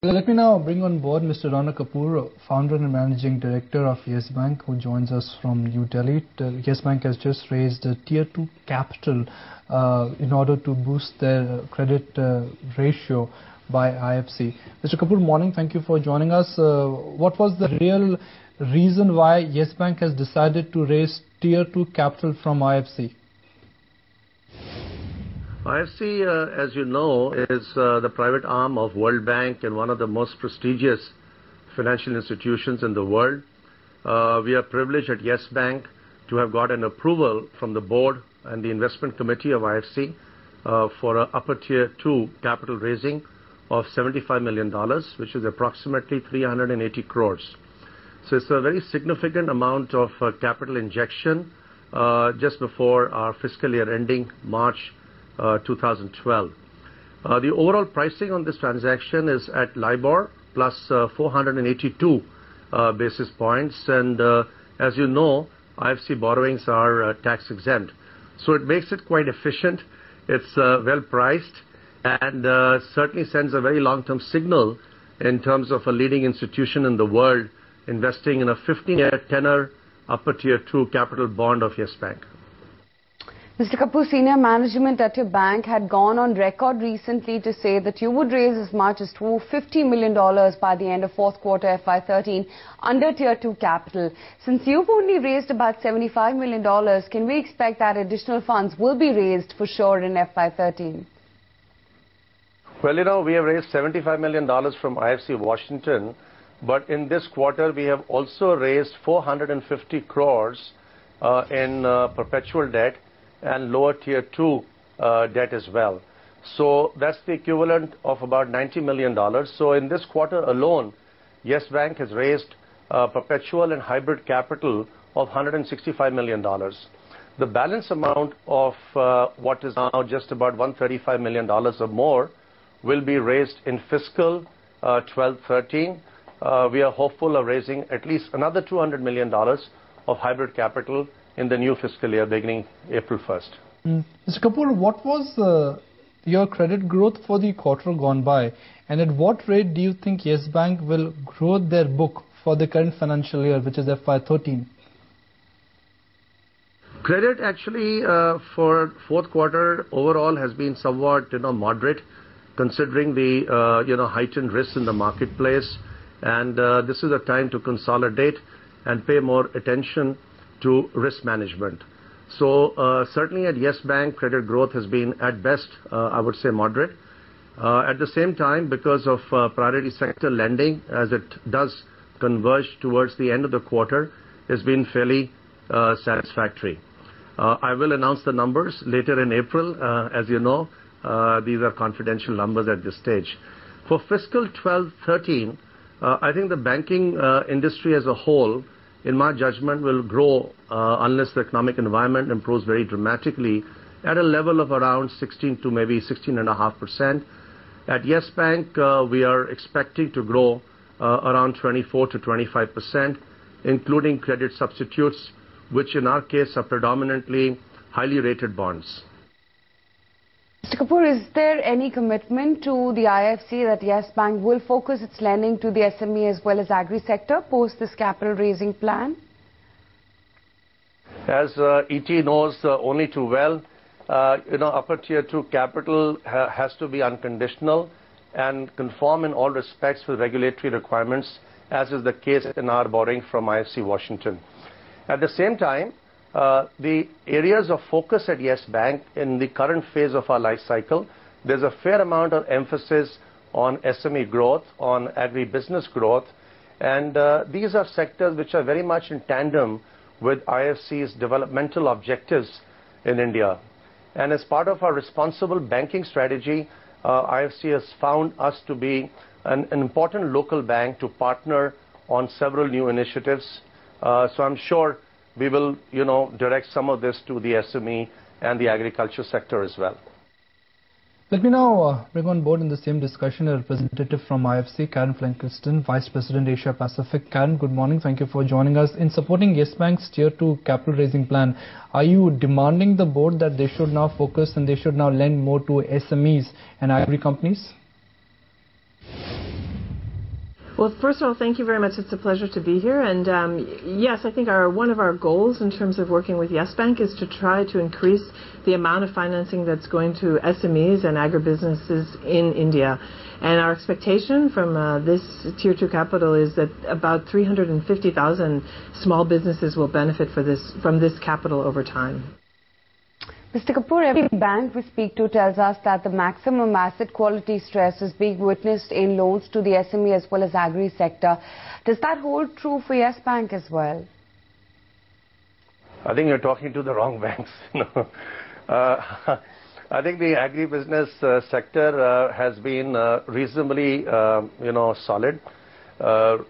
Let me now bring on board Mr. Rana Kapoor, founder and managing director of Yes Bank, who joins us from New Delhi. Yes Bank has just raised a Tier 2 capital in order to boost their credit ratio by IFC. Mr. Kapoor, morning. Thank you for joining us. What was the real reason why Yes Bank has decided to raise Tier 2 capital from IFC? IFC, as you know, is the private arm of World Bank and one of the most prestigious financial institutions in the world. We are privileged at Yes Bank to have got an approval from the board and the investment committee of IFC for an upper Tier 2 capital raising of $75 million, which is approximately 380 crores. So it's a very significant amount of capital injection just before our fiscal year ending March 2012. The overall pricing on this transaction is at LIBOR plus 482 basis points, and as you know, IFC borrowings are tax exempt. So it makes it quite efficient. It's well priced and certainly sends a very long-term signal in terms of a leading institution in the world investing in a 15-year tenor upper Tier 2 capital bond of Yes Bank. Mr. Kapoor, senior management at your bank had gone on record recently to say that you would raise as much as $50 million by the end of fourth quarter FY13 under Tier 2 capital. Since you've only raised about $75 million, can we expect that additional funds will be raised for sure in FY13? Well, you know, we have raised $75 million from IFC Washington, but in this quarter we have also raised 450 crores in perpetual debt and lower Tier 2 debt as well. So that's the equivalent of about $90 million. So in this quarter alone, Yes Bank has raised perpetual and hybrid capital of $165 million. The balance amount of what is now just about $135 million or more will be raised in fiscal 12-13. We are hopeful of raising at least another $200 million of hybrid capital in the new fiscal year beginning April 1st. Mr. Kapoor, what was your credit growth for the quarter gone by, and at what rate do you think Yes Bank will grow their book for the current financial year, which is FY13? Credit actually for fourth quarter overall has been somewhat moderate, considering the heightened risks in the marketplace, and this is a time to consolidate and pay more attention to risk management. So certainly at Yes Bank, credit growth has been at best, I would say, moderate. At the same time, because of priority sector lending, as it does converge towards the end of the quarter, has been fairly satisfactory. I will announce the numbers later in April. As you know, these are confidential numbers at this stage. For fiscal 12-13, I think the banking industry as a whole, in my judgment, will grow unless the economic environment improves very dramatically at a level of around 16 to maybe 16.5%. At Yes Bank, we are expecting to grow around 24 to 25%, including credit substitutes, which in our case are predominantly highly rated bonds. Mr. Kapoor, is there any commitment to the IFC that Yes Bank will focus its lending to the SME as well as agri sector post this capital raising plan? As ET knows only too well, upper Tier 2 capital has to be unconditional and conform in all respects with regulatory requirements, as is the case in our borrowing from IFC Washington. At the same time, the areas of focus at Yes Bank in the current phase of our life cycle, there's a fair amount of emphasis on SME growth, on agri-business growth, and these are sectors which are very much in tandem with IFC's developmental objectives in India. And as part of our responsible banking strategy, IFC has found us to be an important local bank to partner on several new initiatives. So I'm sure we will, direct some of this to the SME and the agriculture sector as well. Let me now bring on board in the same discussion a representative from IFC, Karen Flankiston, Vice President Asia Pacific. Karen, good morning. Thank you for joining us. In supporting Yes Bank's Tier 2 capital raising plan, are you demanding the board that they should now focus and they should now lend more to SMEs and agri companies? Well, first of all, thank you very much. It's a pleasure to be here. And yes, I think one of our goals in terms of working with Yes Bank is to try to increase the amount of financing that's going to SMEs and agribusinesses in India. And our expectation from this Tier 2 capital is that about 350,000 small businesses will benefit from this capital over time. Mr. Kapoor, every bank we speak to tells us that the maximum asset quality stress is being witnessed in loans to the SME as well as agri sector. Does that hold true for Yes Bank as well? I think you're talking to the wrong banks. I think the agribusiness sector has been reasonably, solid,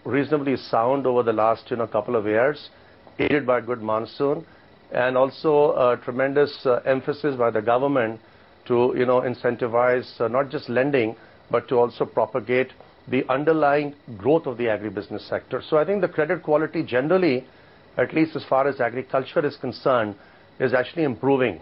reasonably sound over the last, couple of years, aided by good monsoon, and also tremendous emphasis by the government to, incentivize not just lending, but to also propagate the underlying growth of the agribusiness sector. So I think the credit quality generally, at least as far as agriculture is concerned, is actually improving.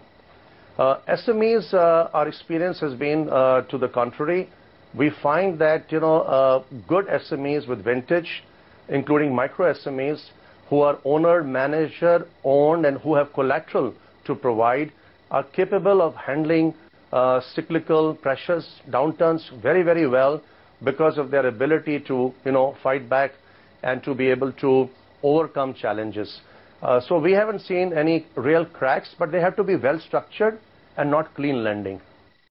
SMEs, our experience has been to the contrary. We find that, good SMEs with vintage, including micro SMEs, who are owner, manager, owned, and who have collateral to provide, are capable of handling cyclical pressures, downturns very, very well because of their ability to, fight back and to be able to overcome challenges. So we haven't seen any real cracks, but they have to be well structured and not clean lending.